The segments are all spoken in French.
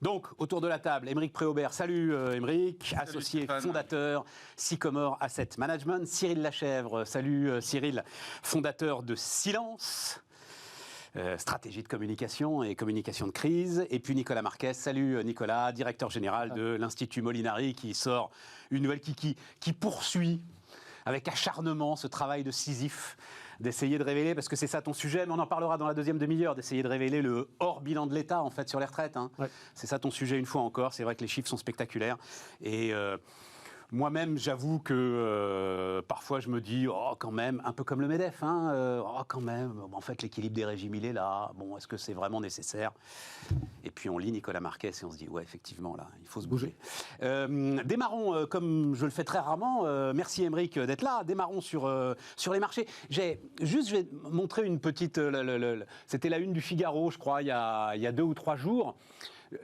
Donc, autour de la table, Aymeric Préaubert. Salut Aymeric, associé Stéphane. fondateur Sycomore Asset Management. Cyril Lachèvre. Salut Cyril, fondateur de Silence. Stratégie de communication et communication de crise. Et puis Nicolas Marquez. Salut Nicolas, directeur général de l'Institut Molinari, qui sort une nouvelle qui poursuit avec acharnement ce travail de Sisyphe, d'essayer de révéler, parce que c'est ça ton sujet, mais on en parlera dans la deuxième demi-heure, d'essayer de révéler le hors bilan de l'État en fait sur les retraites. Ouais. C'est ça ton sujet une fois encore. C'est vrai que les chiffres sont spectaculaires. Et moi-même, j'avoue que parfois je me dis, oh quand même, un peu comme le MEDEF, oh quand même, en fait l'équilibre des régimes il est là, bon est-ce que c'est vraiment nécessaire? Et puis on lit Nicolas Marquez et on se dit, ouais effectivement là, il faut se bouger. Démarrons, comme je le fais très rarement, merci Aymeric d'être là, démarrons sur les marchés. Je vais montrer une petite, c'était la une du Figaro je crois, il y a 2 ou 3 jours.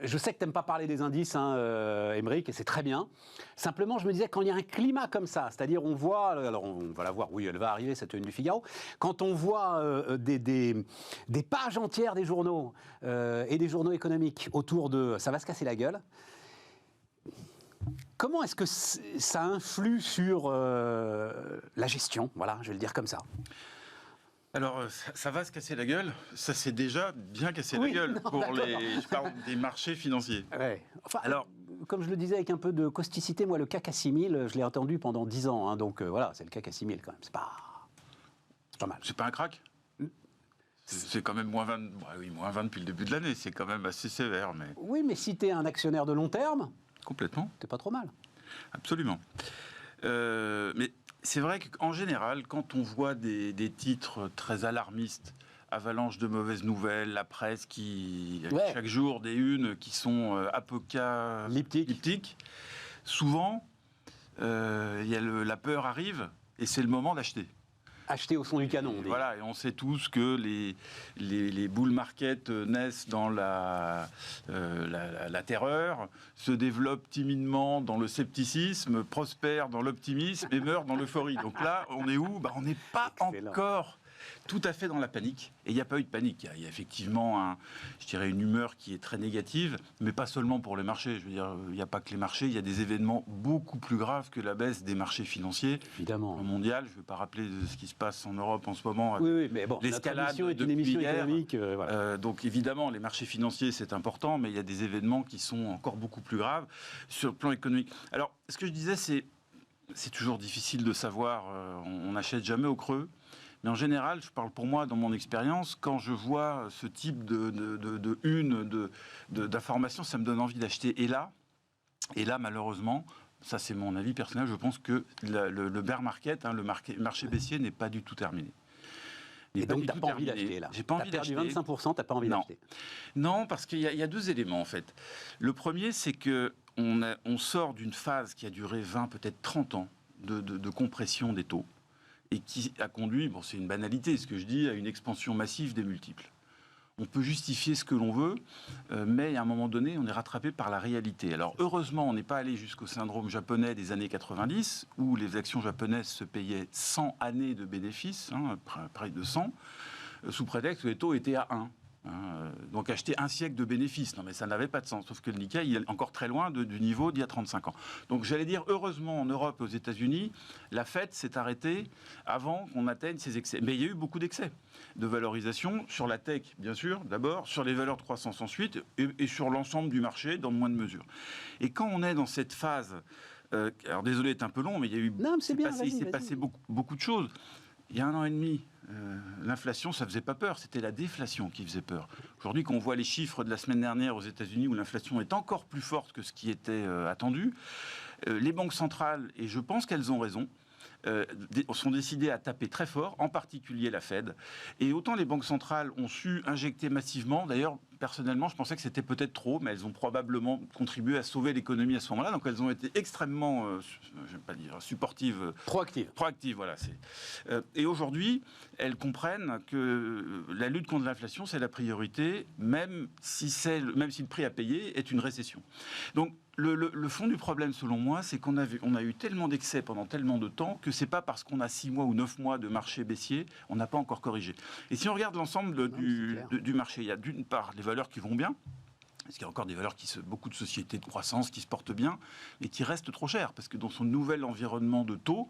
Je sais que tu n'aimes pas parler des indices, Aymeric, et c'est très bien. Simplement, je me disais, quand il y a un climat comme ça, c'est-à-dire on voit, alors on va la voir, oui, elle va arriver, cette une du Figaro, quand on voit des pages entières des journaux et des journaux économiques autour de « ça va se casser la gueule », comment est-ce que ça influe sur la gestion? Voilà, je vais le dire comme ça. Alors, ça va se casser la gueule. Ça s'est déjà bien cassé la gueule je parle des marchés financiers. Ouais. Enfin, alors, comme je le disais avec un peu de causticité, moi, le CAC à 6000, je l'ai entendu pendant 10 ans. Donc voilà, c'est le CAC à 6000 quand même. C'est pas mal. c'est pas un crack. C'est quand même moins 20, moins 20 depuis le début de l'année. C'est quand même assez sévère. Mais... Oui, mais si tu es un actionnaire de long terme, complètement. t'es pas trop mal. Absolument. Mais c'est vrai qu'en général, quand on voit des titres très alarmistes, avalanche de mauvaises nouvelles, la presse qui, chaque jour, des unes qui sont apocalyptiques, souvent, la peur arrive et c'est le moment d'acheter. Acheter au son du canon. Voilà, et on sait tous que les bull market naissent dans la terreur, se développent timidement dans le scepticisme, prospèrent dans l'optimisme et meurent dans l'euphorie. Donc là, on est où ? On n'est pas encore tout à fait dans la panique. Et il n'y a pas eu de panique. Il y a effectivement, une humeur qui est très négative, mais pas seulement pour les marchés. Je veux dire, il n'y a pas que les marchés, il y a des événements beaucoup plus graves que la baisse des marchés financiers. Évidemment. Mondial, je ne vais pas rappeler ce qui se passe en Europe en ce moment. Oui, mais bon, l'escalade est une émission économique. Voilà. Donc évidemment, les marchés financiers, c'est important, mais il y a des événements qui sont encore beaucoup plus graves sur le plan économique. Alors, ce que je disais, c'est toujours difficile de savoir. On n'achète jamais au creux. Mais en général, je parle pour moi, dans mon expérience, quand je vois ce type d'informations, ça me donne envie d'acheter. Et là, malheureusement, ça c'est mon avis personnel, je pense que le bear market, le marché baissier n'est pas du tout terminé. Et donc, tu n'as pas envie d'acheter, là. J'ai pas envie d'acheter. Tu as perdu 25%, tu n'as pas envie d'acheter. Non, parce qu'il y a 2 éléments, en fait. Le premier, c'est qu'on sort d'une phase qui a duré 20, peut-être 30 ans de compression des taux, et qui a conduit, c'est une banalité ce que je dis, à une expansion massive des multiples. On peut justifier ce que l'on veut, mais à un moment donné, on est rattrapé par la réalité. Alors heureusement, on n'est pas allé jusqu'au syndrome japonais des années 90, où les actions japonaises se payaient 100 années de bénéfices, près de 100, sous prétexte que les taux étaient à 1. Donc acheter un siècle de bénéfices, non mais ça n'avait pas de sens, sauf que le Nikkei il est encore très loin du niveau d'il y a 35 ans. Donc j'allais dire, heureusement en Europe et aux États-Unis, la Fed s'est arrêtée avant qu'on atteigne ces excès. Mais il y a eu beaucoup d'excès de valorisation sur la tech, bien sûr, d'abord, sur les valeurs de croissance ensuite, et sur l'ensemble du marché dans moins de mesure. Et quand on est dans cette phase, alors désolé d'être un peu long, mais il y a eu, il s'est passé beaucoup de choses. Il y a 1 an et demi, l'inflation, ça faisait pas peur, c'était la déflation qui faisait peur. Aujourd'hui, quand on voit les chiffres de la semaine dernière aux États-Unis, où l'inflation est encore plus forte que ce qui était attendu, les banques centrales, et je pense qu'elles ont raison, sont décidées à taper très fort, en particulier la Fed. Et autant les banques centrales ont su injecter massivement, d'ailleurs, personnellement, je pensais que c'était peut-être trop, mais elles ont probablement contribué à sauver l'économie à ce moment-là. Donc elles ont été extrêmement, je ne vais pas dire supportives. Proactives, voilà. Et aujourd'hui, elles comprennent que la lutte contre l'inflation, c'est la priorité, même si le prix à payer est une récession. Donc, le fond du problème, selon moi, c'est qu'on a eu tellement d'excès pendant tellement de temps que c'est pas parce qu'on a 6 mois ou 9 mois de marché baissier, on n'a pas encore corrigé. Et si on regarde l'ensemble du marché, il y a d'une part les valeurs qui vont bien, Parce qu'il y a encore des valeurs beaucoup de sociétés de croissance qui se portent bien, mais qui restent trop chères. Parce que dans son nouvel environnement de taux,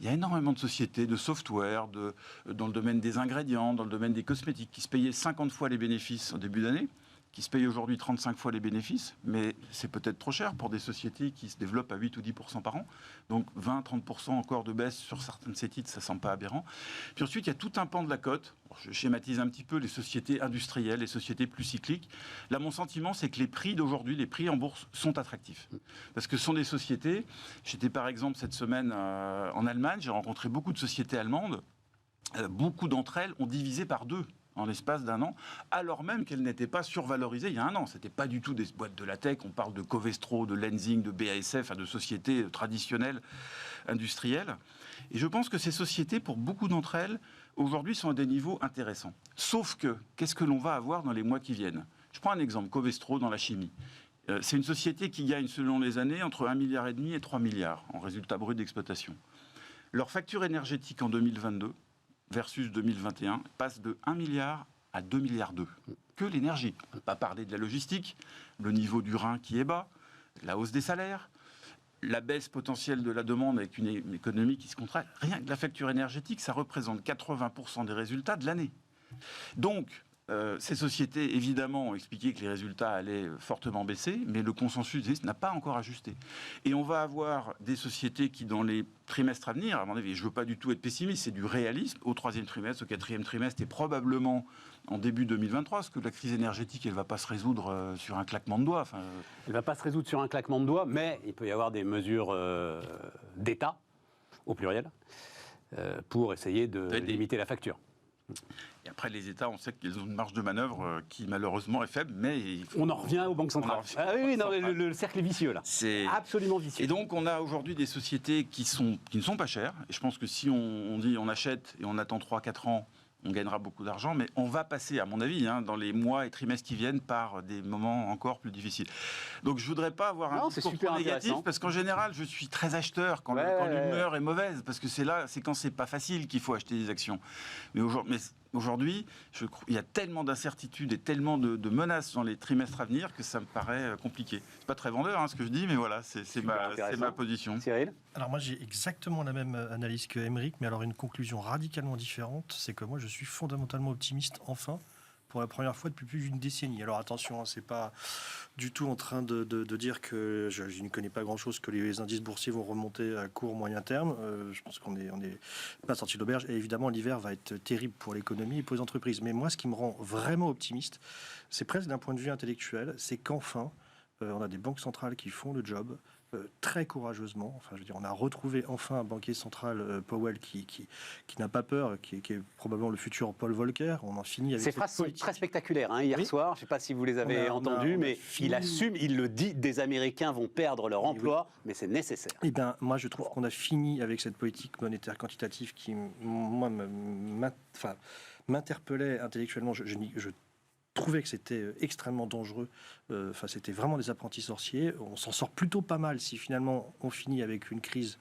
il y a énormément de sociétés de software, dans le domaine des ingrédients, dans le domaine des cosmétiques, qui se payaient 50 fois les bénéfices en début d'année, qui se payent aujourd'hui 35 fois les bénéfices, mais c'est peut-être trop cher pour des sociétés qui se développent à 8 ou 10% par an. Donc 20-30% encore de baisse sur certains de ces titres, ça ne semble pas aberrant. Puis ensuite, il y a tout un pan de la cote. Je schématise un petit peu les sociétés industrielles, les sociétés plus cycliques. Là, mon sentiment, c'est que les prix d'aujourd'hui, les prix en bourse sont attractifs. Parce que ce sont des sociétés... J'étais par exemple cette semaine en Allemagne, j'ai rencontré beaucoup de sociétés allemandes. Beaucoup d'entre elles ont divisé par 2 en l'espace d'un an, alors même qu'elles n'étaient pas survalorisées il y a un an. Ce n'était pas du tout des boîtes de la tech. On parle de Covestro, de Lenzing, de BASF, de sociétés traditionnelles, industrielles. Et je pense que ces sociétés, pour beaucoup d'entre elles, aujourd'hui, sont à des niveaux intéressants. Sauf que, qu'est-ce que l'on va avoir dans les mois qui viennent ? Je prends un exemple, Covestro dans la chimie. C'est une société qui gagne, selon les années, entre 1,5 milliard et 3 milliards en résultat brut d'exploitation. Leur facture énergétique en 2022 versus 2021 passe de 1 milliard à 2 milliards 2. Que l'énergie. On ne peut pas parler de la logistique, le niveau du Rhin qui est bas, la hausse des salaires, la baisse potentielle de la demande avec une économie qui se contracte. Rien que la facture énergétique, ça représente 80% des résultats de l'année. Donc, ces sociétés, évidemment, ont expliqué que les résultats allaient fortement baisser, mais le consensus n'a pas encore ajusté. Et on va avoir des sociétés qui, dans les trimestres à venir, à mon avis, je ne veux pas du tout être pessimiste, c'est du réalisme, au 3e trimestre, au 4e trimestre, et probablement en début 2023, parce que la crise énergétique, elle ne va pas se résoudre sur un claquement de doigts. Elle ne va pas se résoudre sur un claquement de doigts, mais il peut y avoir des mesures d'État, au pluriel, pour essayer de limiter la facture. Et après, les États, on sait qu'ils ont une marge de manœuvre qui, malheureusement, est faible, mais... On en revient aux banques centrales. Ah oui, non, le cercle est vicieux, là. C'est absolument vicieux. Et donc, on a aujourd'hui des sociétés qui ne sont pas chères. Et je pense que si on dit on achète et on attend 3-4 ans, on gagnera beaucoup d'argent, mais on va passer, à mon avis, dans les mois et trimestres qui viennent, par des moments encore plus difficiles. Donc je ne voudrais pas avoir un discours trop négatif, parce qu'en général, je suis très acheteur quand l'humeur est mauvaise, parce que c'est quand c'est pas facile qu'il faut acheter des actions. Mais aujourd'hui, il y a tellement d'incertitudes et tellement de menaces dans les trimestres à venir que ça me paraît compliqué. C'est pas très vendeur ce que je dis, mais voilà, c'est ma position. Cyril ? Alors moi j'ai exactement la même analyse que Aymeric, mais alors une conclusion radicalement différente, c'est que moi je suis fondamentalement optimiste, enfin, pour la première fois depuis plus d'une décennie. Alors attention, c'est pas du tout en train de dire que je ne connais pas grand-chose, que les indices boursiers vont remonter à court, moyen terme. Je pense qu'on n'est pas sorti de l'auberge. Et évidemment, l'hiver va être terrible pour l'économie et pour les entreprises. Mais moi, ce qui me rend vraiment optimiste, c'est presque d'un point de vue intellectuel, c'est qu'enfin, on a des banques centrales qui font le job, très courageusement. Enfin, je veux dire, on a retrouvé enfin un banquier central, Powell, qui n'a pas peur, qui est probablement le futur Paul Volcker. On en finit avec ces phrases sont très spectaculaires. Hier soir, je ne sais pas si vous les avez entendues, mais il assume, il le dit, des Américains vont perdre leur emploi, mais c'est nécessaire. Eh bien, moi, je trouve qu'on a fini avec cette politique monétaire quantitative qui, moi, m'interpellait intellectuellement. Je trouvais que c'était extrêmement dangereux. C'était vraiment des apprentis sorciers. On s'en sort plutôt pas mal si finalement on finit avec une crise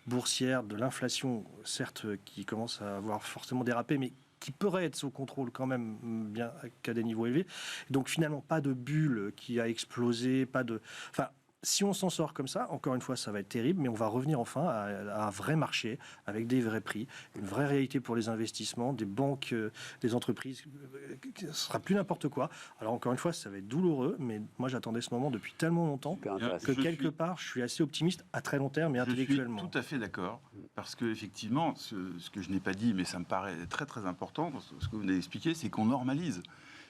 boursière, de l'inflation, certes, qui commence à avoir fortement dérapé, mais qui pourrait être sous contrôle quand même, bien qu'à des niveaux élevés. Donc finalement, pas de bulle qui a explosé, pas de... Si on s'en sort comme ça, encore une fois, ça va être terrible, mais on va revenir enfin à un vrai marché, avec des vrais prix, une vraie réalité pour les investissements, des banques, des entreprises, ce ne sera plus n'importe quoi. Alors encore une fois, ça va être douloureux, mais moi j'attendais ce moment depuis tellement longtemps que quelque part, je suis assez optimiste à très long terme et intellectuellement. Je suis tout à fait d'accord, parce qu'effectivement, ce que je n'ai pas dit, mais ça me paraît très très important, ce que vous venez d'expliquer, c'est qu'on normalise.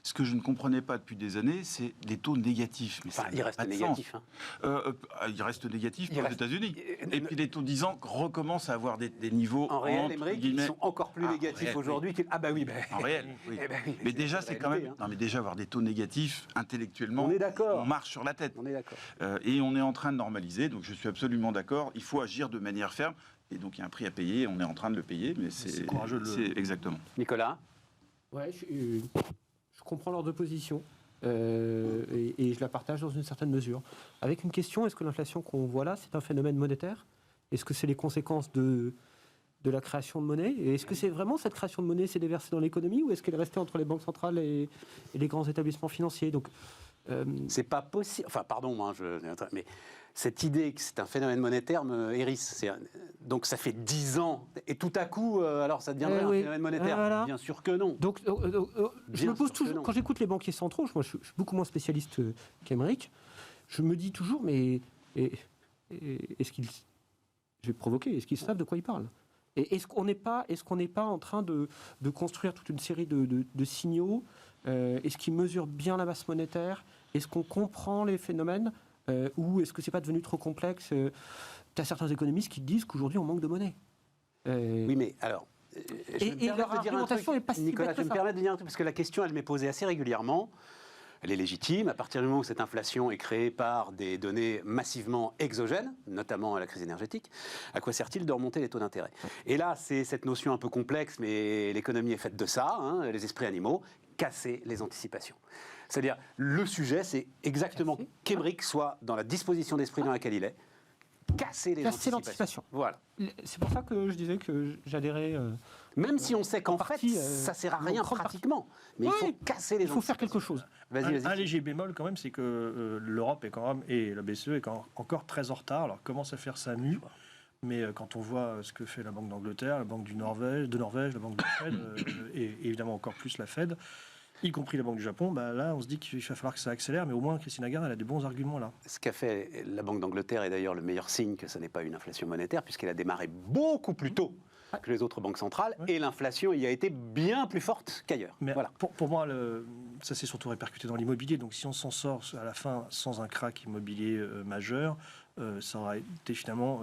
Ce que je ne comprenais pas depuis des années, c'est les taux négatifs. Mais il reste négatif. Il reste négatif pour les États-unis. Et puis les taux 10 ans recommencent à avoir des niveaux... En réel, Aymeric, ils sont encore plus négatifs aujourd'hui. Ah bah oui. En réel, oui. Mais déjà, c'est quand même... Non, mais déjà, avoir des taux négatifs, intellectuellement, on est d'accord. On marche sur la tête. On est d'accord. Et on est en train de normaliser, donc je suis absolument d'accord. Il faut agir de manière ferme. Et donc, il y a un prix à payer, on est en train de le payer, mais c'est courageux. Exactement. Nicolas ? Ouais, je comprends leur position et je la partage dans une certaine mesure. Avec une question, est-ce que l'inflation qu'on voit là, c'est un phénomène monétaire ? Est-ce que c'est les conséquences de la création de monnaie ? Et est-ce que c'est vraiment cette création de monnaie s'est déversée dans l'économie ou est-ce qu'elle est restée entre les banques centrales et les grands établissements financiers ? Donc, C'est pas possible. Enfin, pardon, hein, mais cette idée que c'est un phénomène monétaire me hérisse. Donc ça fait 10 ans, et tout à coup, alors ça deviendrait un phénomène monétaire. Voilà. Bien sûr que non. Donc, je me pose toujours, quand j'écoute les banquiers centraux, moi je suis beaucoup moins spécialiste qu'Émeric, je me dis toujours, mais est-ce qu'ils, je vais provoquer, est-ce qu'ils savent de quoi ils parlent? Et est-ce qu'on n'est pas en train de construire toute une série de signaux? Est-ce qu'ils mesurent bien la masse monétaire? Est-ce qu'on comprend les phénomènes? Ou est-ce que c'est pas devenu trop complexe? Tu as certains économistes qui disent qu'aujourd'hui on manque de monnaie. Oui, mais alors. Leur argumentation n'est pas si Nicolas, bête je que me ça. permets de dire un truc, parce que la question, elle m'est posée assez régulièrement. Elle est légitime. À partir du moment où cette inflation est créée par des données massivement exogènes, notamment à la crise énergétique, à quoi sert-il de remonter les taux d'intérêt? Et là, c'est cette notion un peu complexe, mais l'économie est faite de ça, hein, les esprits animaux, casser les anticipations. C'est-à-dire, le sujet, c'est exactement qu'Émeric soit dans la disposition d'esprit dans laquelle il est, casser les anticipations. Voilà. C'est pour ça que je disais que j'adhérais. Même si on sait qu'en fait, partie, ça sert à rien grande pratiquement. Mais il faut casser les Il faut faire quelque chose. Vas-y. Un léger bémol quand même, c'est que l'Europe est quand même, et la BCE est encore très en retard. Alors commence à faire sa mue, mais quand on voit ce que fait la Banque d'Angleterre, la Banque de Norvège, la Banque de Fed, et évidemment encore plus la Fed, y compris la Banque du Japon, bah là on se dit qu'il va falloir que ça accélère, mais au moins Christine Lagarde elle a des bons arguments là. Ce qu'a fait la Banque d'Angleterre est d'ailleurs le meilleur signe que ce n'est pas une inflation monétaire, puisqu'elle a démarré beaucoup plus tôt que les autres banques centrales, et l'inflation y a été bien plus forte qu'ailleurs. Mais voilà. pour moi, ça s'est surtout répercuté dans l'immobilier, donc si on s'en sort à la fin sans un krach immobilier majeur, ça aurait été finalement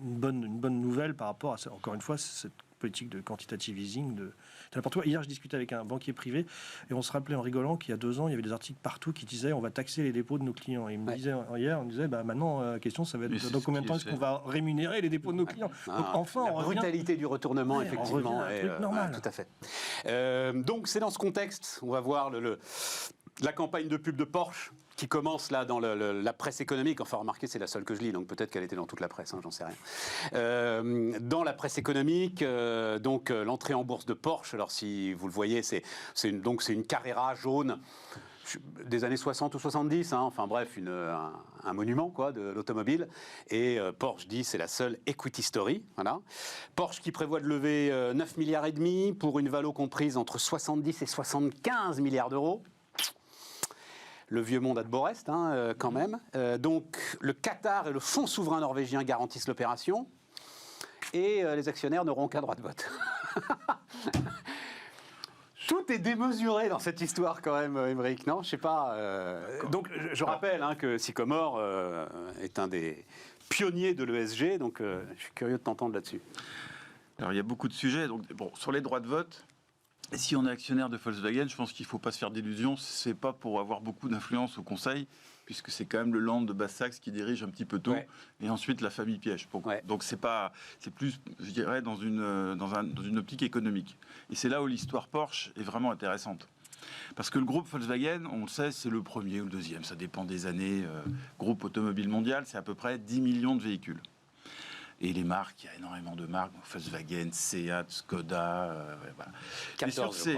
une bonne nouvelle par rapport à, encore une fois, cette politique de quantitative easing de n'importe quoi. Hier, je discutais avec un banquier privé et on se rappelait en rigolant qu'il y a 2 ans, il y avait des articles partout qui disaient on va taxer les dépôts de nos clients. Et il me disait hier, on disait maintenant, la question, ça va être dans combien de temps est-ce qu'on va rémunérer les dépôts de nos clients? Donc enfin, la brutalité du retournement, effectivement, on revient à un truc normal. tout à fait. Donc c'est dans ce contexte, on va voir la campagne de pub de Porsche qui commence là dans la presse économique. Enfin, remarquez, c'est la seule que je lis, donc peut-être qu'elle était dans toute la presse, hein, j'en sais rien. Dans la presse économique, donc l'entrée en bourse de Porsche, alors si vous le voyez, c'est une Carrera jaune des années 60 ou 70, hein, enfin bref, un monument quoi, de l'automobile. Et Porsche dit c'est la seule equity story. Voilà. Porsche qui prévoit de lever 9,5 milliards pour une valo comprise entre 70 et 75 milliards d'euros. Le vieux monde à de Borest, hein, quand même. Donc, le Qatar et le fonds souverain norvégien garantissent l'opération. Et les actionnaires n'auront aucun droit de vote. Tout est démesuré dans cette histoire, quand même, Émeric, non? Je sais pas. Donc, je rappelle que Sycomore est un des pionniers de l'ESG. Donc, je suis curieux de t'entendre là-dessus. Alors, il y a beaucoup de sujets. Donc, bon, sur les droits de vote, et si on est actionnaire de Volkswagen, je pense qu'il ne faut pas se faire d'illusions. Ce n'est pas pour avoir beaucoup d'influence au conseil, puisque c'est quand même le land de Basse-Saxe qui dirige un petit peu tout, et ensuite la famille Piège. Donc c'est plus, je dirais, dans une optique économique. Et c'est là où l'histoire Porsche est vraiment intéressante. Parce que le groupe Volkswagen, on le sait, c'est le premier ou le deuxième, ça dépend des années. Groupe automobile mondial, c'est à peu près 10 millions de véhicules. Et les marques, il y a énormément de marques, Volkswagen, Seat, Skoda, voilà. 14,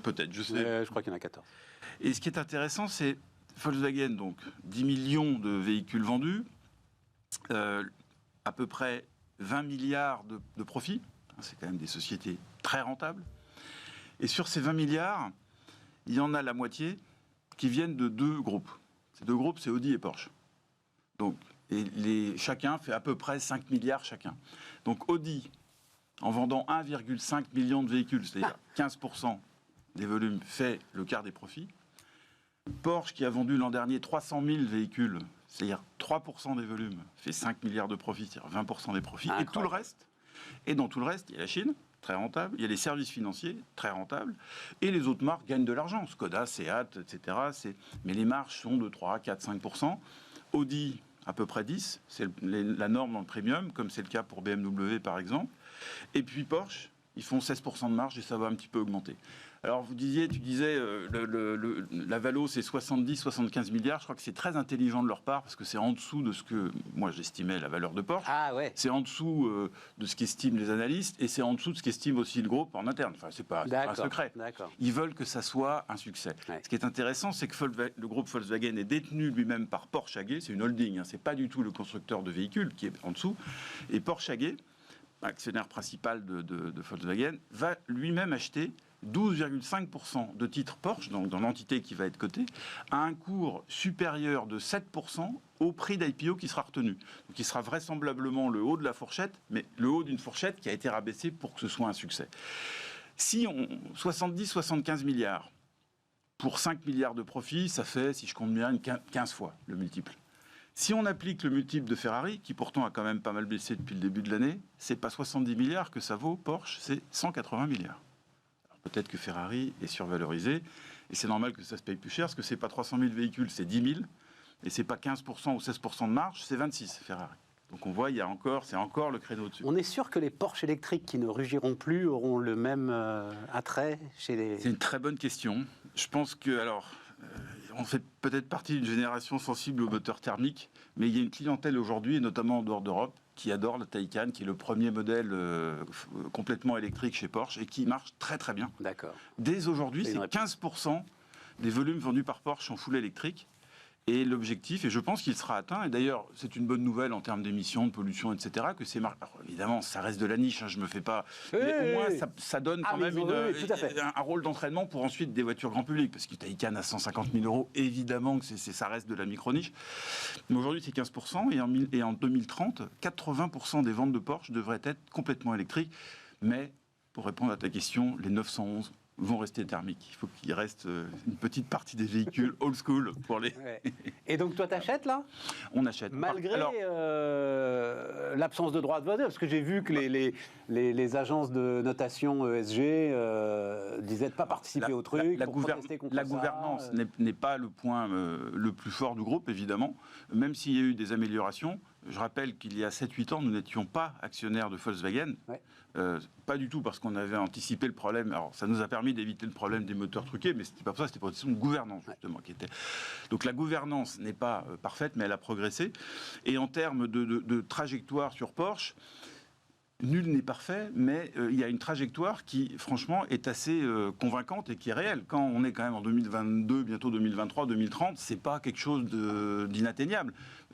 peut-être, je sais. Je crois qu'il y en a 14. Et ce qui est intéressant, c'est Volkswagen, donc 10 millions de véhicules vendus, à peu près 20 milliards de profits. C'est quand même des sociétés très rentables. Et sur ces 20 milliards, il y en a la moitié qui viennent de 2 groupes. Ces 2 groupes, c'est Audi et Porsche. Donc, chacun fait à peu près 5 milliards chacun. Donc Audi, en vendant 1,5 million de véhicules, c'est-à-dire 15% des volumes, fait le quart des profits. Porsche, qui a vendu l'an dernier 300 000 véhicules, c'est-à-dire 3% des volumes, fait 5 milliards de profits, c'est-à-dire 20% des profits. Et tout le reste, dans tout le reste, il y a la Chine, très rentable, il y a les services financiers, très rentables, et les autres marques gagnent de l'argent, Skoda, Seat, etc. Mais les marges sont de 3, 4, 5%. Audi, à peu près 10, c'est la norme dans le premium, comme c'est le cas pour BMW par exemple. Et puis Porsche, ils font 16% de marge et ça va un petit peu augmenter. Alors tu disais, la valo c'est 70-75 milliards, je crois que c'est très intelligent de leur part parce que c'est en dessous de ce que moi j'estimais la valeur de Porsche. Ah ouais. C'est en dessous de ce qu'estiment les analystes et c'est en dessous de ce qu'estime aussi le groupe en interne. Enfin, c'est pas un secret. D'accord. Ils veulent que ça soit un succès. Ouais. Ce qui est intéressant, c'est que le groupe Volkswagen est détenu lui-même par Porsche AG, c'est une holding, hein, c'est pas du tout le constructeur de véhicules qui est en dessous. Et Porsche AG, actionnaire principal de Volkswagen, va lui-même acheter 12,5% de titres Porsche, donc dans l'entité qui va être cotée, à un cours supérieur de 7% au prix d'IPO qui sera retenu. Donc il sera vraisemblablement le haut de la fourchette, mais le haut d'une fourchette qui a été rabaissée pour que ce soit un succès. Si on 70-75 milliards pour 5 milliards de profit, ça fait, si je compte bien, 15 fois le multiple. Si on applique le multiple de Ferrari, qui pourtant a quand même pas mal baissé depuis le début de l'année, c'est pas 70 milliards que ça vaut, Porsche, c'est 180 milliards. Peut-être que Ferrari est survalorisé, et c'est normal que ça se paye plus cher, parce que c'est pas 300 000 véhicules, c'est 10 000, et c'est pas 15% ou 16% de marge, c'est 26 Ferrari. Donc on voit, c'est encore le créneau dessus. On est sûr que les Porsche électriques qui ne rugiront plus auront le même attrait chez les... C'est une très bonne question. Je pense que, on fait peut-être partie d'une génération sensible au moteur thermique, mais il y a une clientèle aujourd'hui, et notamment en dehors d'Europe, qui adore la Taycan, qui est le premier modèle complètement électrique chez Porsche et qui marche très très bien. D'accord. Dès aujourd'hui, c'est 15% des volumes vendus par Porsche en full électrique. Et l'objectif, et je pense qu'il sera atteint, et d'ailleurs c'est une bonne nouvelle en termes d'émissions, de pollution, etc., que c'est évidemment ça reste de la niche, hein, je me fais pas, mais au moins ça donne quand même un rôle d'entraînement pour ensuite des voitures grand public, parce que Taycan à 150 000 €, évidemment que ça reste de la micro-niche. Mais aujourd'hui c'est 15%, et en 2030, 80% des ventes de Porsche devraient être complètement électriques. Mais pour répondre à ta question, les 911 vont rester thermiques. Il faut qu'il reste une petite partie des véhicules old school pour les... Ouais. Et donc toi t'achètes là ? On achète. Malgré l'absence de droit de vote, parce que j'ai vu que les agences de notation ESG disaient de ne pas participer au truc. La gouvernance n'est pas le point le plus fort du groupe, évidemment, même s'il y a eu des améliorations. Je rappelle qu'il y a 7-8 ans, nous n'étions pas actionnaires de Volkswagen. Ouais. Pas du tout parce qu'on avait anticipé le problème. Alors, ça nous a permis d'éviter le problème des moteurs truqués, mais c'était pas pour ça, c'était pour une question de gouvernance, justement, qui était. Donc, la gouvernance n'est pas parfaite, mais elle a progressé. Et en termes de trajectoire sur Porsche, nul n'est parfait, mais il y a une trajectoire qui, franchement, est assez convaincante et qui est réelle. Quand on est quand même en 2022, bientôt 2023, 2030, c'est pas quelque chose d'inatteignable.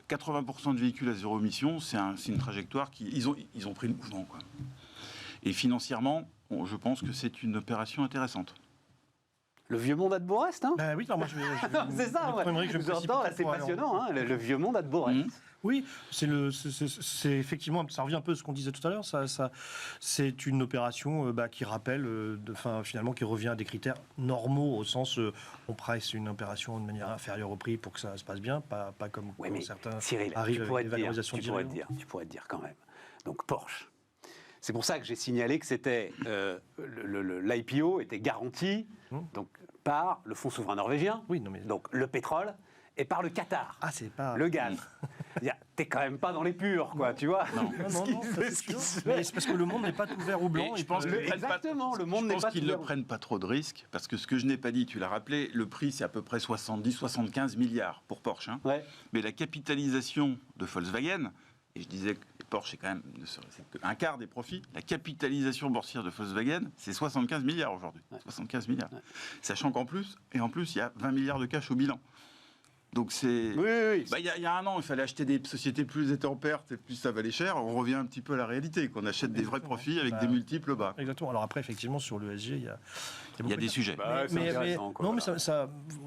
80% de véhicules à zéro émission, c'est une trajectoire qui... Ils ont pris le mouvement, quoi. Et financièrement, je pense que c'est une opération intéressante. Le vieux monde a de beaux restes, hein ? Ben oui, non, moi c'est ça, ouais. Je vous entends, là, c'est passionnant, hein, le vieux monde a de beaux restes. Oui, c'est effectivement, ça revient un peu à ce qu'on disait tout à l'heure. C'est une opération qui rappelle, finalement, qui revient à des critères normaux au sens on price une opération de manière inférieure au prix pour que ça se passe bien, pas comme certains Cyril, arrivent avec des valorisations directes. Tu pourrais te dire quand même. Donc Porsche. C'est pour ça que j'ai signalé que c'était l'IPO était garanti donc par le fonds souverain norvégien, donc le pétrole, et par le Qatar, le gaz. T'es quand même pas dans les purs, quoi, tu vois. Non, c'est parce que le monde n'est pas ouvert au blanc. Je pense qu'ils ne prennent pas trop de risques, parce que ce que je n'ai pas dit, tu l'as rappelé, le prix c'est à peu près 70-75 milliards pour Porsche. Hein. Ouais. Mais la capitalisation de Volkswagen, et je disais que Porsche est quand même un quart des profits, la capitalisation boursière de Volkswagen, c'est 75 milliards aujourd'hui. Ouais. 75 milliards. Ouais. Sachant qu'en plus, il y a 20 milliards de cash au bilan. Donc c'est... Oui. Il y a un an, il fallait acheter des sociétés plus étaient en perte et plus ça valait cher. On revient un petit peu à la réalité, qu'on achète des vrais profits avec des multiples bas. Exactement. Alors après, effectivement, sur l'ESG, il y a des sujets.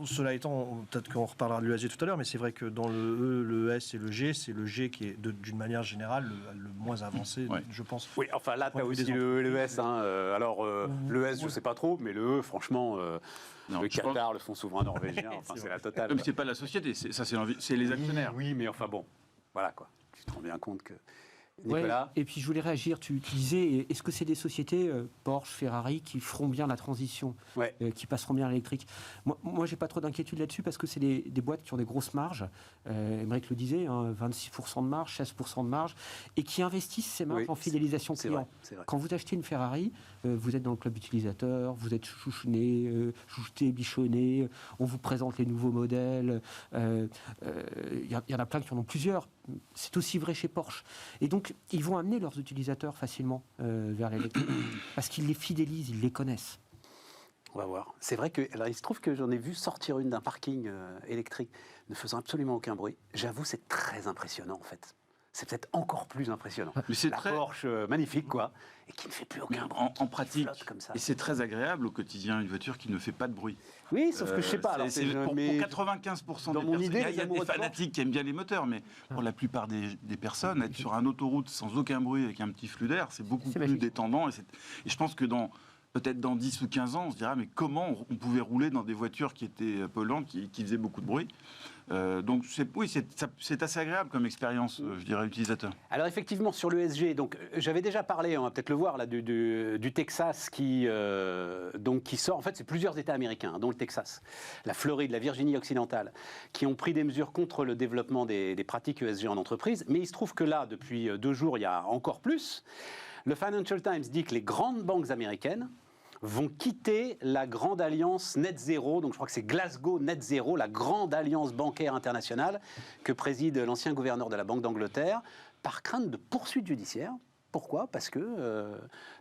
Cela étant, peut-être qu'on reparlera de l'ESG tout à l'heure, mais c'est vrai que dans le S et le G, c'est le G qui est d'une manière générale le moins avancé, je pense. Oui, enfin là, tu as aussi le S. Hein. Alors, le S, je ne sais pas trop, mais le E, franchement... le Qatar, le fonds souverain norvégien, c'est la totale. Mais c'est pas la société, c'est les actionnaires. Oui, mais enfin bon, voilà quoi. Tu te rends bien compte que... Nicolas. Et puis je voulais réagir, tu disais, est-ce que c'est des sociétés, Porsche, Ferrari, qui feront bien la transition, qui passeront bien à l'électrique ? Moi j'ai pas trop d'inquiétude là-dessus, parce que c'est des boîtes qui ont des grosses marges, Aymeric le disait, 26% de marge, 16% de marge, et qui investissent ces marges en fidélisation client. C'est vrai. Quand vous achetez une Ferrari, vous êtes dans le club utilisateur, vous êtes chouchouné, chouchouté, bichonné, on vous présente les nouveaux modèles. Il y en a plein qui en ont plusieurs. C'est aussi vrai chez Porsche. Et donc, ils vont amener leurs utilisateurs facilement vers l'électrique parce qu'ils les fidélisent, ils les connaissent. On va voir. C'est vrai que, alors, il se trouve que j'en ai vu sortir une d'un parking électrique ne faisant absolument aucun bruit. J'avoue, c'est très impressionnant en fait. C'est peut-être encore plus impressionnant. Mais c'est la Porsche magnifique, quoi, et qui ne fait plus aucun bruit. En pratique, comme ça. et c'est très agréable au quotidien, une voiture qui ne fait pas de bruit. Oui, sauf que je sais pas. Alors, C'est pour 95% dans des mon personnes. idée, Il y a des fanatiques qui aiment bien les moteurs, mais pour la plupart des personnes, être sur un autoroute sans aucun bruit avec un petit flux d'air, c'est beaucoup plus magique. détendant. Et je pense que peut-être dans 10 ou 15 ans, on se dira, mais comment on pouvait rouler dans des voitures qui étaient polluantes, qui faisaient beaucoup de bruit. Donc, c'est assez agréable comme expérience, je dirais, utilisateur. Alors effectivement, sur l'ESG, donc j'avais déjà parlé, on va peut-être le voir là, du Texas qui sort. En fait, c'est plusieurs États américains, dont le Texas, la Floride, la Virginie occidentale, qui ont pris des mesures contre le développement des pratiques ESG en entreprise. Mais il se trouve que là, depuis 2 jours, il y a encore plus. Le Financial Times dit que les grandes banques américaines vont quitter la grande alliance Net Zero, donc je crois que c'est Glasgow Net Zero, la grande alliance bancaire internationale que préside l'ancien gouverneur de la Banque d'Angleterre, par crainte de poursuites judiciaires. Pourquoi ? Parce que,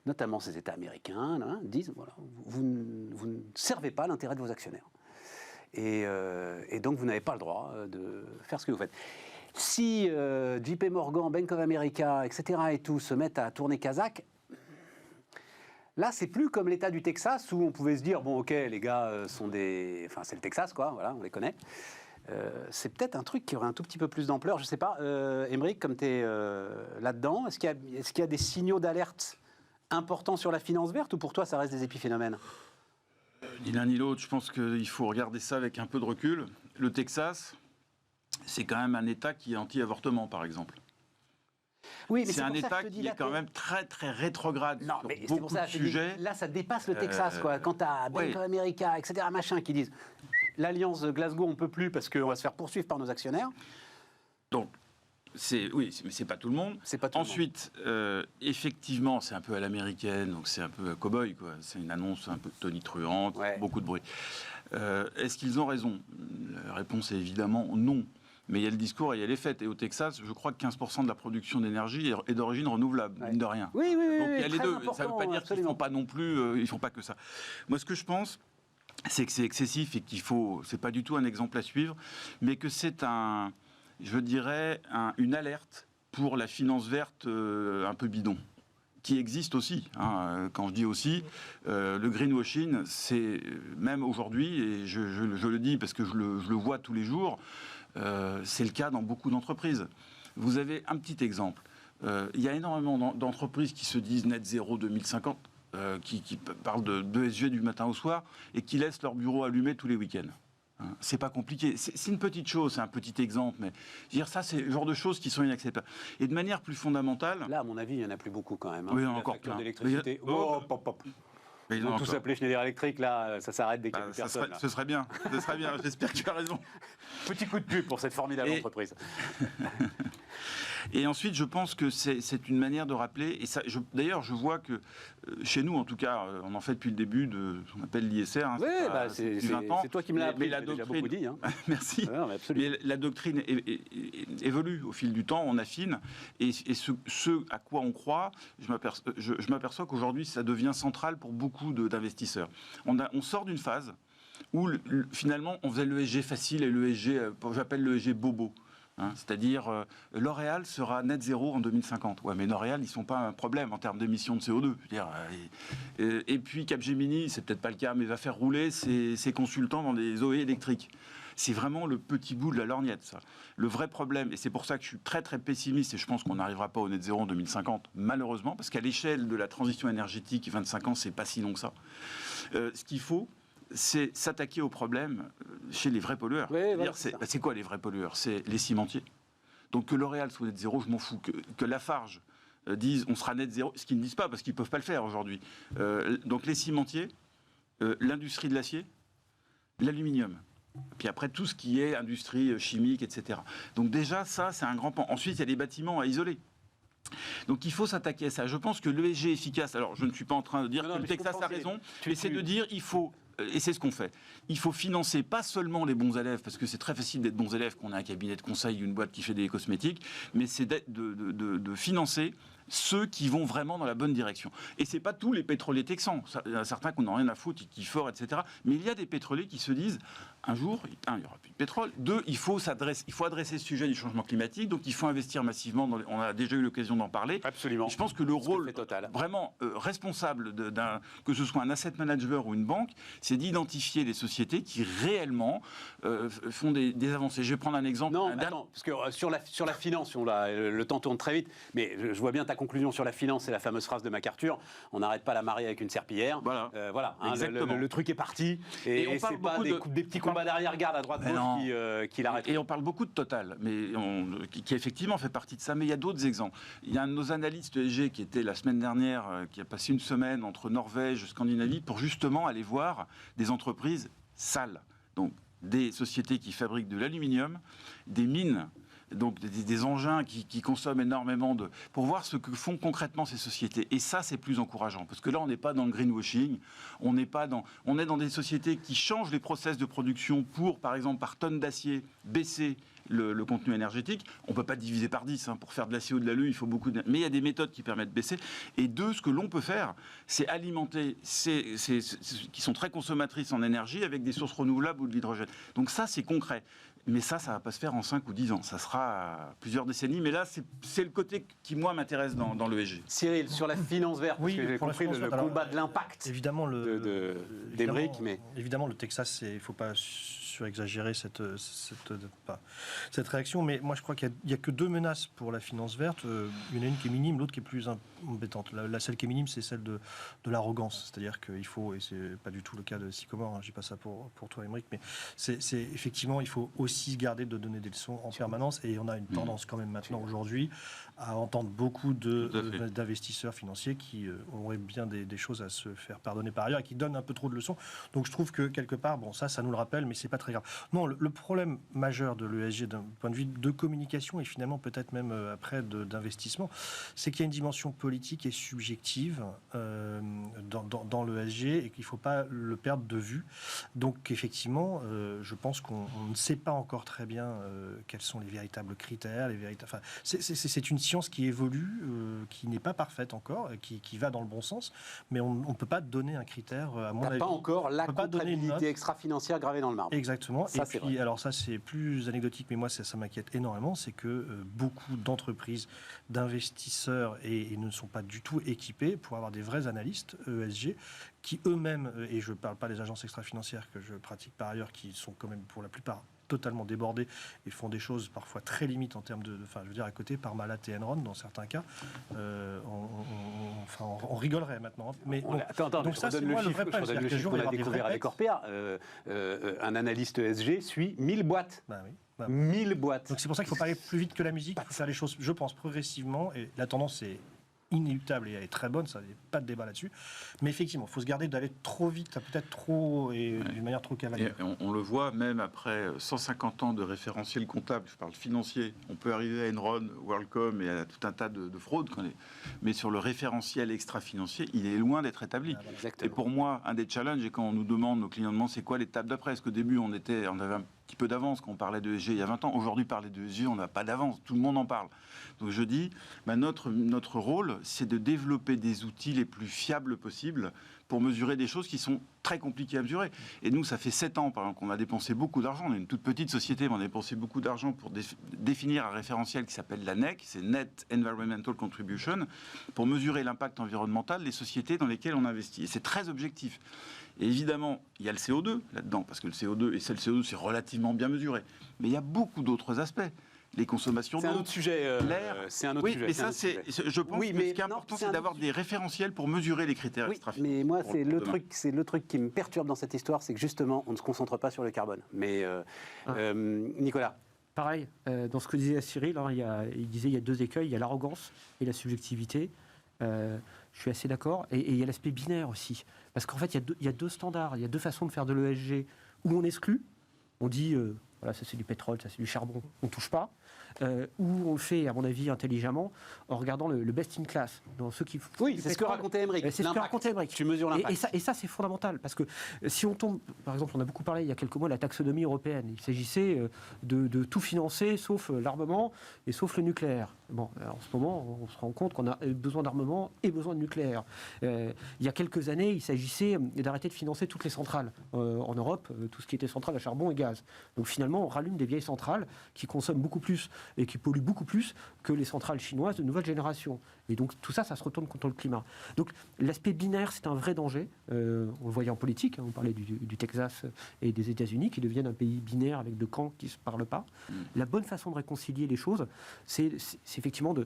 notamment ces États américains, disent, voilà, vous ne servez pas l'intérêt de vos actionnaires. Et donc vous n'avez pas le droit de faire ce que vous faites. Si JP Morgan, Bank of America, etc. et tout se mettent à tourner Kazakh, là, c'est plus comme l'État du Texas où on pouvait se dire, bon, ok, les gars sont des... Enfin, c'est le Texas, quoi, voilà, on les connaît. C'est peut-être un truc qui aurait un tout petit peu plus d'ampleur. Je ne sais pas, Aymeric, comme tu es là-dedans, est-ce qu'il y a des signaux d'alerte importants sur la finance verte ou pour toi, ça reste des épiphénomènes ? Ni l'un ni l'autre, je pense qu'il faut regarder ça avec un peu de recul. Le Texas, c'est quand même un État qui est anti-avortement, par exemple. Oui, mais c'est un État qui est quand même très très rétrograde non, sur mais beaucoup pour ça, de sujets. Là, ça dépasse le Texas, quoi. Quand tu as Bank of America, etc., machin, qui disent l'alliance Glasgow, on peut plus parce qu'on va se faire poursuivre par nos actionnaires. Donc, mais c'est pas tout le monde. C'est pas tout Ensuite, le monde. effectivement, c'est un peu à l'américaine, donc c'est un peu cow-boy, quoi. C'est une annonce un peu tonitruante, beaucoup de bruit. Est-ce qu'ils ont raison ? La réponse est évidemment non. Mais il y a le discours et il y a les faits. Et au Texas, je crois que 15% de la production d'énergie est d'origine renouvelable, mine de rien. Oui, donc il y a les deux. Ça ne veut pas dire absolument. qu'ils ne font pas non plus, ils font pas que ça. Moi, ce que je pense, c'est que c'est excessif et c'est pas du tout un exemple à suivre, mais que c'est je dirais, une alerte pour la finance verte un peu bidon, qui existe aussi. Quand je dis aussi, le greenwashing, c'est même aujourd'hui, et je le dis parce que je le vois tous les jours, c'est le cas dans beaucoup d'entreprises. Vous avez un petit exemple. Il y a énormément d'entreprises qui se disent net zéro 2050, qui parlent de ESG du matin au soir et qui laissent leur bureau allumé tous les week-ends. C'est pas compliqué. C'est une petite chose, c'est un petit exemple, mais dire ça, c'est le genre de choses qui sont inacceptables. Et de manière plus fondamentale. Là, à mon avis, il n'y en a plus beaucoup quand même. Oui, il y en a encore plein. D'électricité. Ils vont tous s'appeler Schneider Electric, là, ça s'arrête dès qu'il n'y a plus personne. Ce serait bien, j'espère que tu as raison. Petit coup de pub pour cette formidable entreprise. Et ensuite, je pense que c'est une manière de rappeler, et d'ailleurs, je vois que chez nous, en tout cas, on en fait depuis le début de ce qu'on appelle l'ISR. Oui, c'est toi qui me l'as appris, la doctrine... déjà beaucoup dit. Merci. Non, mais la doctrine évolue au fil du temps, on affine, et ce à quoi on croit, je m'aperçois qu'aujourd'hui, ça devient central pour beaucoup d'investisseurs. On sort d'une phase où, finalement, on faisait l'ESG facile et l'ESG, j'appelle l'ESG bobo. C'est-à-dire, L'Oréal sera net zéro en 2050. Ouais, mais L'Oréal, ils ne sont pas un problème en termes d'émissions de CO2. Et puis Capgemini, c'est peut-être pas le cas, mais va faire rouler ses consultants dans des OE électriques. C'est vraiment le petit bout de la lorgnette, ça. Le vrai problème, et c'est pour ça que je suis très très pessimiste, et je pense qu'on n'arrivera pas au net zéro en 2050, malheureusement, parce qu'à l'échelle de la transition énergétique, 25 ans, c'est pas si long que ça. Ce qu'il faut, c'est s'attaquer aux problèmes chez les vrais pollueurs. Oui, voilà, c'est quoi les vrais pollueurs ? C'est les cimentiers. Donc que L'Oréal soit net zéro, je m'en fous. Que Lafarge dise on sera net zéro, ce qu'ils ne disent pas parce qu'ils ne peuvent pas le faire aujourd'hui. Donc les cimentiers, l'industrie de l'acier, l'aluminium. Puis après tout ce qui est industrie chimique, etc. Donc déjà ça, c'est un grand pan. Ensuite, il y a les bâtiments à isoler. Donc il faut s'attaquer à ça. Je pense que l'ESG efficace, alors je ne suis pas en train de dire que le Texas a raison, mais c'est de dire il faut, et c'est ce qu'on fait, il faut financer pas seulement les bons élèves, parce que c'est très facile d'être bons élèves, qu'on a un cabinet de conseil, une boîte qui fait des cosmétiques, mais c'est de financer ceux qui vont vraiment dans la bonne direction. Et c'est pas tous les pétroliers texans. Il y en a certains qui n'ont rien à foutre, qui kiffent fort, etc. Mais il y a des pétroliers qui se disent, un jour, il n'y aura plus de pétrole. Deux, il faut adresser ce sujet du changement climatique. Donc il faut investir massivement. On a déjà eu l'occasion d'en parler. Absolument. Et je pense que le rôle vraiment responsable que ce soit un asset manager ou une banque, c'est d'identifier les sociétés qui réellement font des avancées. Je vais prendre un exemple. Non, attends, parce que sur la finance, le temps tourne très vite, mais je vois bien ta conclusion sur la finance, c'est la fameuse phrase de MacArthur, on n'arrête pas la marée avec une serpillière. Voilà, le truc est parti, et c'est pas des petits combats d'arrière-garde à droite-gauche qui l'arrêtent. Et on parle beaucoup de Total, mais qui effectivement fait partie de ça, mais il y a d'autres exemples. Il y a un de nos analystes ESG qui était la semaine dernière, qui a passé une semaine entre Norvège et Scandinavie pour justement aller voir des entreprises sales. Donc des sociétés qui fabriquent de l'aluminium, des mines, donc des engins qui consomment énormément pour voir ce que font concrètement ces sociétés. Et ça, c'est plus encourageant, parce que là, on n'est pas dans le greenwashing, on est dans des sociétés qui changent les process de production pour, par exemple, par tonne d'acier, baisser le contenu énergétique. On ne peut pas diviser par 10. Pour faire de l'acier ou de l'alu, il faut beaucoup mais il y a des méthodes qui permettent de baisser. Et deux, ce que l'on peut faire, c'est alimenter qui sont très consommatrices en énergie avec des sources renouvelables ou de l'hydrogène. Donc ça, c'est concret. Mais ça ne va pas se faire en 5 ou 10 ans. Ça sera plusieurs décennies. Mais là, c'est le côté qui, moi, m'intéresse dans l'ESG. Cyril, sur la finance verte, oui, parce que j'ai compris le combat de l'impact d'Emeric. Évidemment, le Texas, il ne faut pas surexagérer cette réaction. Mais moi, je crois qu'il n'y a que deux menaces pour la finance verte. Il y en a une qui est minime, l'autre qui est plus embêtante. Celle qui est minime, c'est celle de l'arrogance. C'est-à-dire qu'il faut, et ce n'est pas du tout le cas de Sycomore, je ne dis pas ça pour toi, Emeric, mais c'est effectivement, il faut aussi garder de donner des leçons en permanence. Et on a une tendance quand même maintenant, aujourd'hui, à entendre beaucoup d'investisseurs financiers qui auraient bien des choses à se faire pardonner par ailleurs et qui donnent un peu trop de leçons. Donc je trouve que quelque part, ça nous le rappelle, mais c'est pas très grave. Non, le problème majeur de l'ESG d'un point de vue de communication et finalement peut-être même après d'investissement, c'est qu'il y a une dimension politique et subjective dans l'ESG et qu'il ne faut pas le perdre de vue. Donc effectivement, je pense qu'on ne sait pas encore très bien quels sont les véritables critères, c'est une science qui évolue, qui n'est pas parfaite encore, qui va dans le bon sens, mais on ne peut pas donner un critère, à mon avis. Pas encore la comptabilité extra-financière gravée dans le marbre. Exactement. Ça, et puis, alors ça c'est plus anecdotique, mais moi ça m'inquiète énormément, c'est que beaucoup d'entreprises, d'investisseurs et ne sont pas du tout équipés pour avoir des vrais analystes ESG qui eux-mêmes, et je ne parle pas des agences extra-financières que je pratique par ailleurs, qui sont quand même pour la plupart totalement débordés et font des choses parfois très limites en termes à côté, Parmalat et Enron dans certains cas. On rigolerait maintenant. Mais donc ça, c'est moi le vrai problème. C'est-à-dire que le jour où on a découvert avec Orpea, un analyste ESG suit 1000 boîtes. 1000 boîtes. Donc c'est pour ça qu'il ne faut pas aller plus vite que la musique. Il faut faire les choses, je pense, progressivement. Et la tendance est inéluctable et elle est très bonne, ça n'est pas de débat là-dessus. Mais effectivement, il faut se garder d'aller trop vite, peut-être trop et d'une manière trop cavalière. On le voit même après 150 ans de référentiel comptable, je parle financier, on peut arriver à Enron, WorldCom et à tout un tas de fraudes, mais sur le référentiel extra-financier, il est loin d'être établi. Et pour moi, un des challenges, et quand on nous demande, nos clients demandent, c'est quoi l'étape d'après? Parce qu'au début, on avait un petit peu d'avance quand on parlait de ESG il y a 20 ans. Aujourd'hui, parler de ESG, on n'a pas d'avance. Tout le monde en parle. Donc je dis, notre rôle, c'est de développer des outils les plus fiables possibles pour mesurer des choses qui sont très compliquées à mesurer. Et nous, ça fait 7 ans, par exemple, qu'on a dépensé beaucoup d'argent. On est une toute petite société, mais on a dépensé beaucoup d'argent pour définir un référentiel qui s'appelle la NEC, c'est Net Environmental Contribution, pour mesurer l'impact environnemental des sociétés dans lesquelles on investit. Et c'est très objectif. Et évidemment, il y a le CO2 là-dedans, parce que le CO2, c'est relativement bien mesuré. Mais il y a beaucoup d'autres aspects. Les consommations d'eau, c'est un autre sujet. L'air. C'est un autre sujet. Mais ça, je pense que ce qui est important, c'est d'avoir des référentiels pour mesurer les critères extra-financiers. Mais moi, c'est le truc qui me perturbe dans cette histoire, c'est que justement, on ne se concentre pas sur le carbone. Mais Nicolas. Pareil, dans ce que disait Cyril, il disait il y a deux écueils, il y a l'arrogance et la subjectivité. Je suis assez d'accord. Et il y a l'aspect binaire aussi. Parce qu'en fait, il y a deux standards, il y a deux façons de faire de l'ESG où on exclut, on dit, voilà, ça c'est du pétrole, ça c'est du charbon, on ne touche pas. où on le fait, à mon avis, intelligemment, en regardant le best in class. Dans ceux qui, Oui, c'est ce que racontait Émeric. C'est ce que racontait Émeric. Tu mesures l'impact. Et ça, c'est fondamental, parce que si on tombe, par exemple, on a beaucoup parlé il y a quelques mois de la taxonomie européenne. Il s'agissait de tout financer, sauf l'armement et sauf le nucléaire. Bon, en ce moment, on se rend compte qu'on a besoin d'armement et besoin de nucléaire. Il y a quelques années, il s'agissait d'arrêter de financer toutes les centrales en Europe, tout ce qui était centrale à charbon et gaz. Donc finalement, on rallume des vieilles centrales qui consomment beaucoup plus et qui polluent beaucoup plus que les centrales chinoises de nouvelle génération. Et donc tout ça, ça se retourne contre le climat. Donc l'aspect binaire, c'est un vrai danger. On le voyait en politique, on parlait du Texas et des États-Unis qui deviennent un pays binaire avec deux camps qui ne se parlent pas. La bonne façon de réconcilier les choses, c'est effectivement de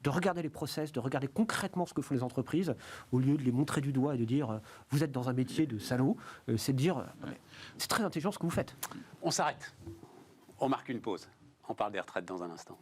regarder les process, de regarder concrètement ce que font les entreprises, au lieu de les montrer du doigt et de dire vous êtes dans un métier de salaud, c'est de dire c'est très intelligent ce que vous faites. On s'arrête. On marque une pause. On parle des retraites dans un instant.